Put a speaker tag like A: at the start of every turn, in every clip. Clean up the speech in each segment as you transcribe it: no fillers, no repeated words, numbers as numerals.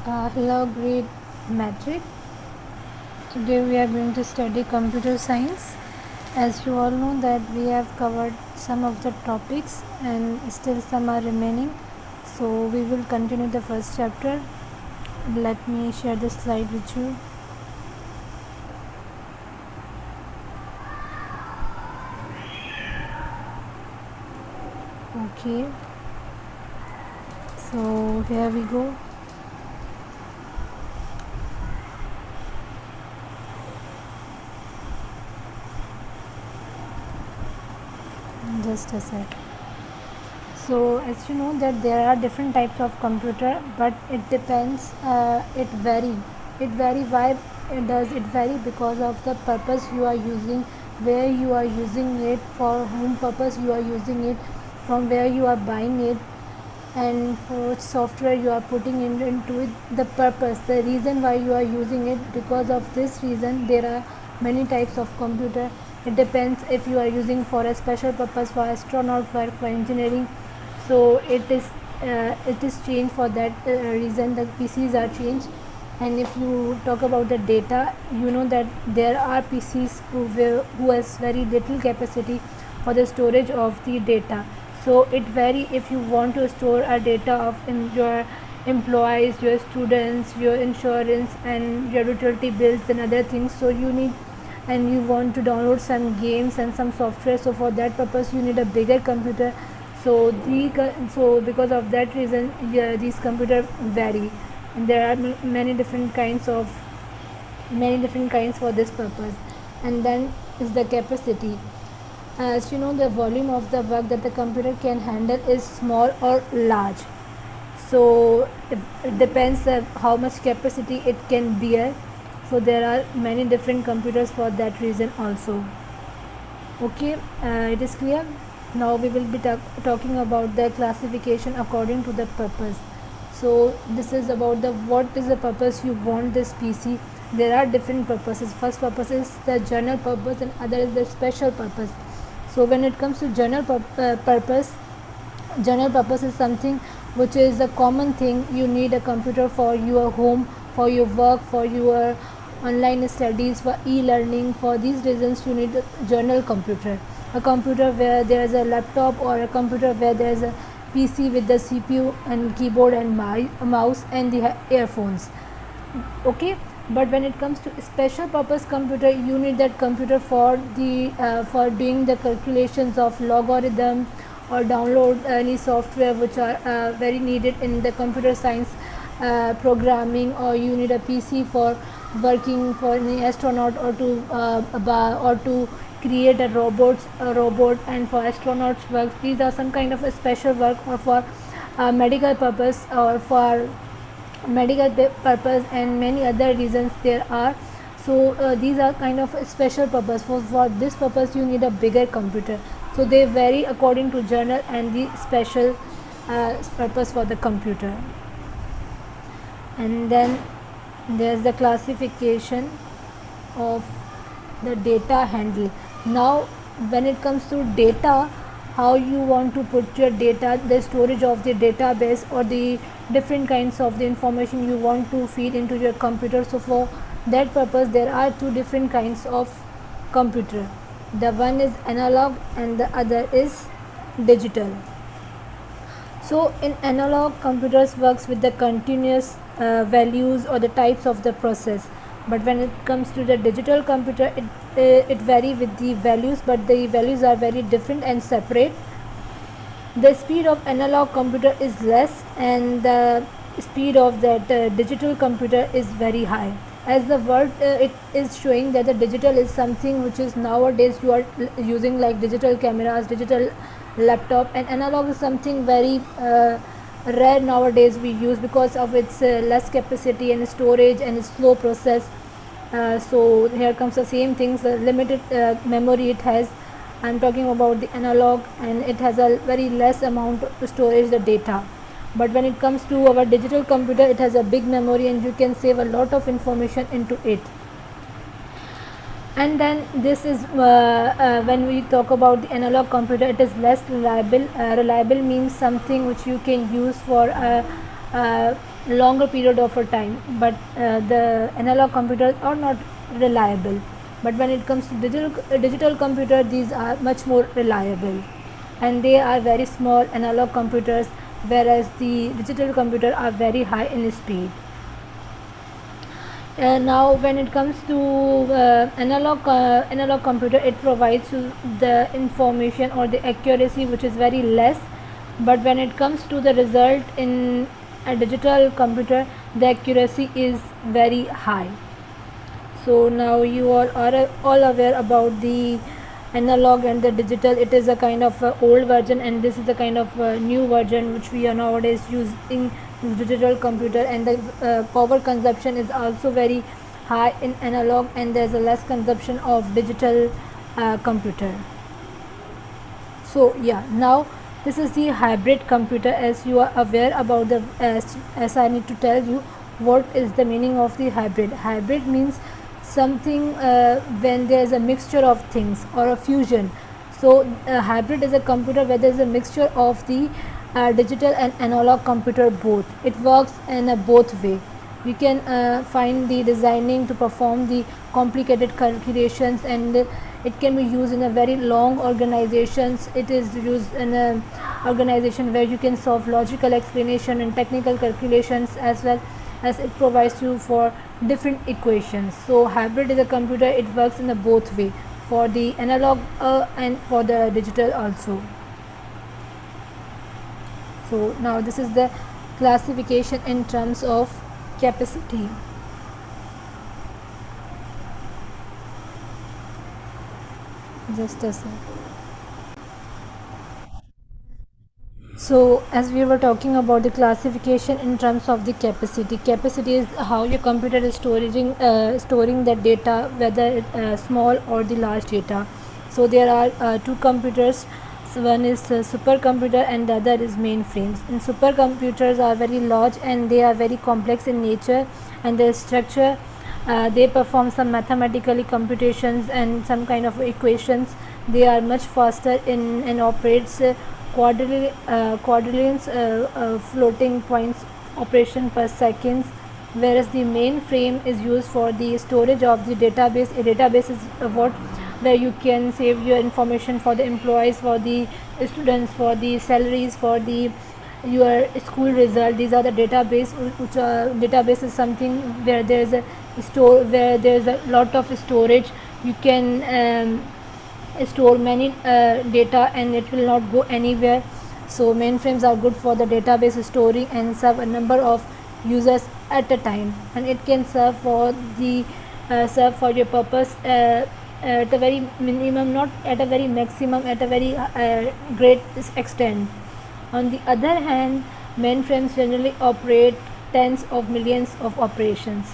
A: Hello, grade metric. Today we are going to study computer science. As you all know that we have covered some of the topics and still some are remaining. So we will continue the first chapter. Let me share the slide with you. Okay. So here we go. Just a sec. So as you know that there are different types of computer, but it depends. It vary. Why it does it vary? Because of the purpose you are using, where you are using it, for whom purpose you are using it, from where you are buying it, and for which software you are putting into it. The purpose, the reason why you are using it. Because of this reason, there are many types of computer. It depends if you are using for a special purpose, for astronaut work, for engineering. So it is changed for that reason. The PCs are changed. And if you talk about the data, you know that there are PCs who has very little capacity for the storage of the data. So it vary. If you want to store a data of your employees, your students, your insurance, and your utility bills and other things, so you need, and you want to download some games and some software, so for that purpose you need a bigger computer. So because of that reason, yeah, these computers vary, and there are many different kinds for this purpose. And then is the capacity. As you know, the volume of the work that the computer can handle is small or large. So it depends how much capacity it can bear. So there are many different computers for that reason also. Okay, it is clear. Now we will be talking about the classification according to the purpose. So this is about the what is the purpose you want this PC. There are different purposes. First purpose is the general purpose, and other is the special purpose. So when it comes to purpose, general purpose is something which is a common thing. You need a computer for your home, for your work, for your online studies, for e-learning. For these reasons you need a general computer, a computer where there is a laptop, or a computer where there is a PC with the CPU and keyboard and mouse and the earphones. Okay, but when it comes to special purpose computer, you need that computer for doing the calculations of logarithm, or download any software which are very needed in the computer science programming. Or you need a PC for working for any astronaut, or to create a robot, and for astronauts work. These are some kind of a special work, or for medical purpose, or for purpose, and many other reasons there are. So these are kind of a special purpose. For this purpose you need a bigger computer. So they vary according to general and the special purpose for the computer. And then there's the classification of the data handle. Now when it comes to data, how you want to put your data, the storage of the database, or the different kinds of the information you want to feed into your computer. So for that purpose there are two different kinds of computer. The one is analog and the other is digital. So in analog, computers works with the continuous values or the types of the process. But when it comes to the digital computer, it vary with the values, but the values are very different and separate. The speed of analog computer is less, and the speed of that digital computer is very high. As the word it is showing that the digital is something which is nowadays you are using, like digital cameras, digital laptop, and analog is something very rare nowadays we use, because of its less capacity and storage and slow process. So here comes the same things, the limited memory it has. I'm talking about the analog, and it has a very less amount to storage the data. But when it comes to our digital computer, it has a big memory, and you can save a lot of information into it. And then this is when we talk about the analog computer, it is less reliable. Reliable means something which you can use for longer period of a time, but the analog computers are not reliable. But when it comes to digital computer, these are much more reliable, and they are very small analog computers, whereas the digital computer are very high in speed. Now when it comes to analog computer, it provides you the information or the accuracy which is very less, but when it comes to the result in a digital computer, the accuracy is very high. So now you all are all aware about the analog and the digital. It is a kind of old version, and this is a kind of new version which we are nowadays using digital computer, and the power consumption is also very high in analog, and there's a less consumption of digital computer. So yeah, now this is the hybrid computer. As you are aware about the as I need to tell you what is the meaning of the hybrid. Hybrid means something when there is a mixture of things or a fusion. So hybrid is a computer where there is a mixture of the digital and analog computer both. It works in a both way. You can find the designing to perform the complicated calculations, and it can be used in a very long organizations. It is used in a organization where you can solve logical explanation and technical calculations, as well as it provides you for different equations. So hybrid is a computer, it works in a both way, for the analog and for the digital also. So now this is the classification in terms of capacity. Just a sec. So as we were talking about the classification in terms of the capacity, capacity is how your computer is storing the data, whether it, small or the large data. So there are two computers. So one is supercomputer and the other is mainframes. And supercomputers are very large and they are very complex in nature, and their structure they perform some mathematically computations and some kind of equations. They are much faster in and operates quadrillions floating points operation per seconds, whereas the mainframe is used for the storage of the database. A database is what where you can save your information for the employees, for the students, for the salaries, for the your school result. These are the database, which database is something where there is a where there is a lot of storage. You can store many data and it will not go anywhere. So mainframes are good for the database storing and serve a number of users at a time, and it can serve for the serve for your purpose at a very minimum, not at a very maximum, at a very great extent. On the other hand, mainframes generally operate tens of millions of operations.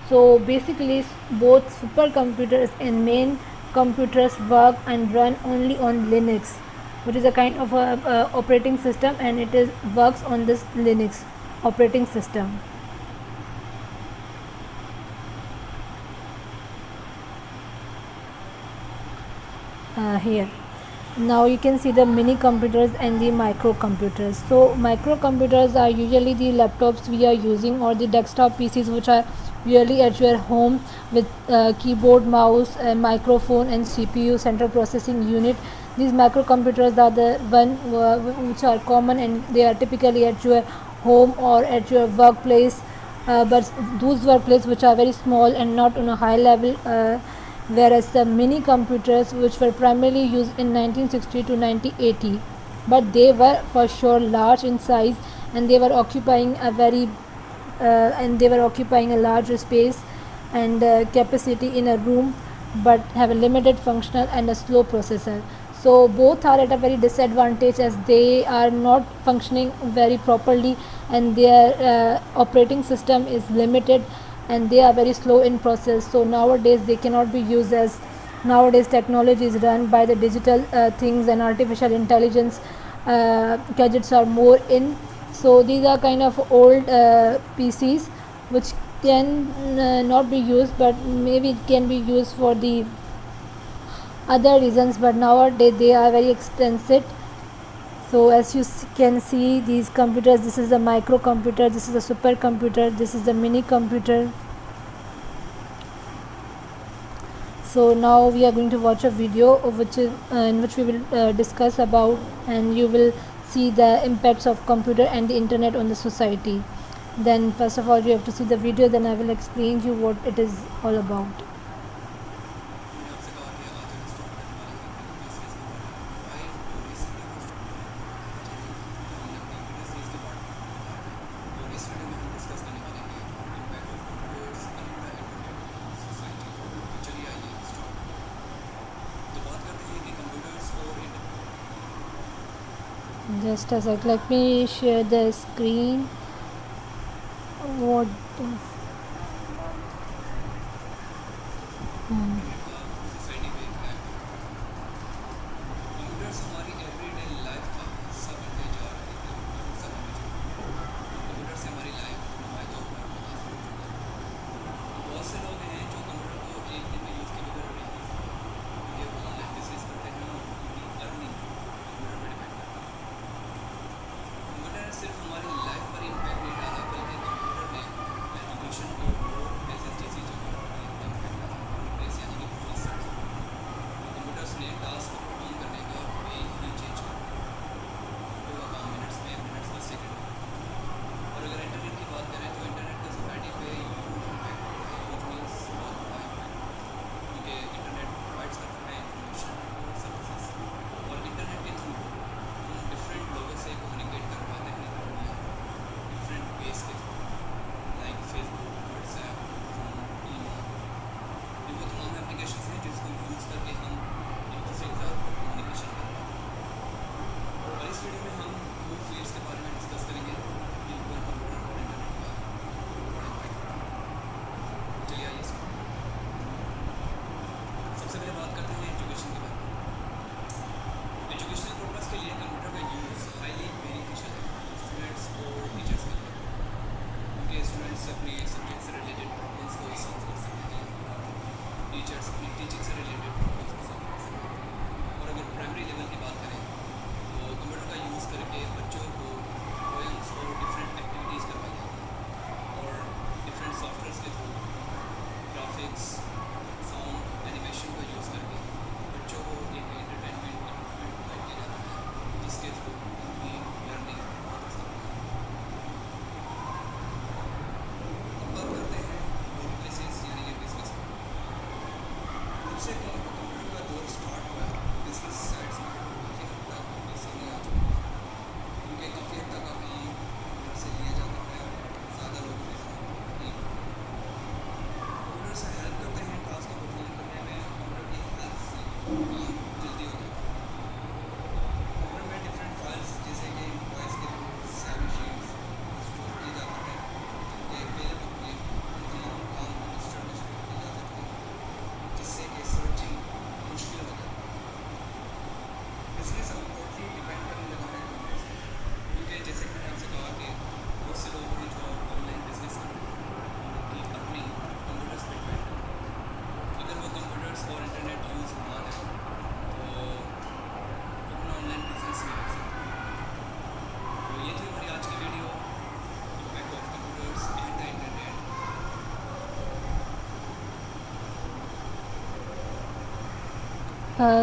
A: So basically both supercomputers and main computers work and run only on Linux, which is a kind of a operating system, and it is works on this Linux operating system. Here now you can see the mini computers and the microcomputers. So microcomputers are usually the laptops we are using or the desktop PCs, which are really at your home with keyboard, mouse, microphone and CPU, central processing unit. These microcomputers are the one which are common, and they are typically at your home or at your workplace, but those workplaces which are very small and not on a high level, whereas the mini computers which were primarily used in 1960 to 1980, but they were for sure large in size, and they were occupying a very large space and capacity in a room, but have a limited functional and a slow processor. So both are at a very disadvantage, as they are not functioning very properly, and their operating system is limited, and they are very slow in process. So nowadays they cannot be used, as nowadays technology is run by the digital things, and artificial intelligence gadgets are more in. So these are kind of old PCs which can not be used, but maybe it can be used for the other reasons, but nowadays they are very expensive. So as you can see these computers, this is a microcomputer, this is a supercomputer, this is a mini computer. So now we are going to watch a video of in which we will discuss about, and you will see the impacts of computer and the internet on the society. Then first of all you have to see the video, then I will explain you what it is all about. Just a sec, let me share the screen. What is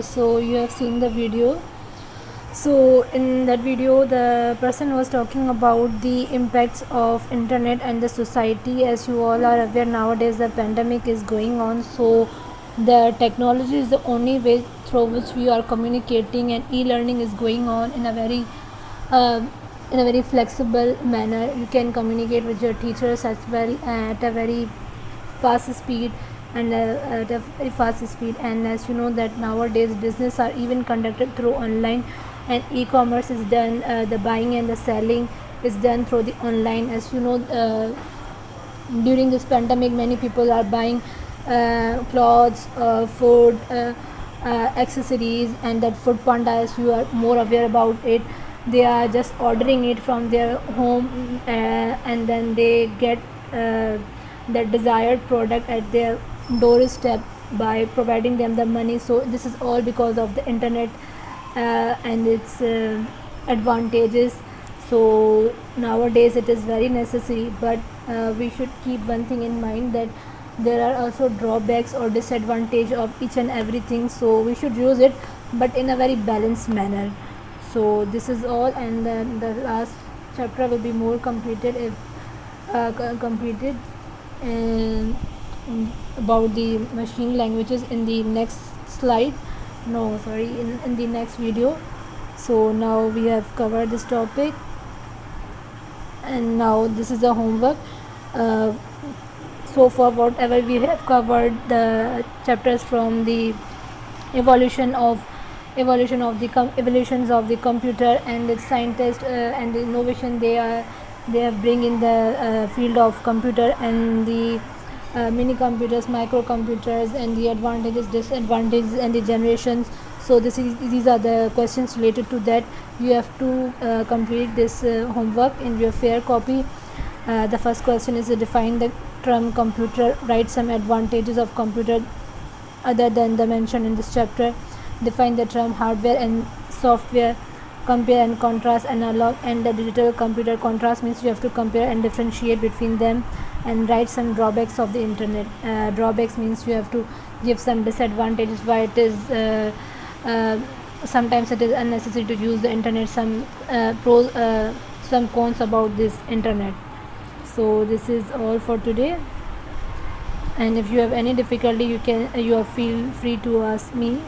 A: so you have seen the video. So in that video the person was talking about the impacts of internet and the society. As you all are aware, nowadays the pandemic is going on, so the technology is the only way through which we are communicating, and e-learning is going on in a very flexible manner. You can communicate with your teachers as well at a very fast speed, and at a very fast speed. And as you know that nowadays business are even conducted through online, and e-commerce is done, the buying and the selling is done through the online. As you know, during this pandemic many people are buying clothes, food, accessories, and that food panda, as you are more aware about it, they are just ordering it from their home, and then they get the desired product at their doorstep by providing them the money. So this is all because of the internet and its advantages. So nowadays it is very necessary, but we should keep one thing in mind, that there are also drawbacks or disadvantage of each and everything, so we should use it but in a very balanced manner. So this is all, and then the last chapter will be more completed if completed and about the machine languages in the next slide, no sorry, in the next video. So now we have covered this topic, and now this is the homework. uh, so for whatever we have covered the chapters from the evolution of evolutions of the computer and its scientists and the innovation they have bring in the field of computer, and the mini computers, microcomputers, and the advantages, disadvantages, and the generations. So these are the questions related to that. You have to complete this homework in your fair copy. The first question is to define the term computer, write some advantages of computer other than the mentioned in this chapter, define the term hardware and software, compare and contrast analog and the digital computer. Contrast means you have to compare and differentiate between them, and write some drawbacks of the internet. Drawbacks means you have to give some disadvantages, why it is sometimes it is unnecessary to use the internet, some pros, some cons about this internet. So this is all for today, and if you have any difficulty, you are feel free to ask me.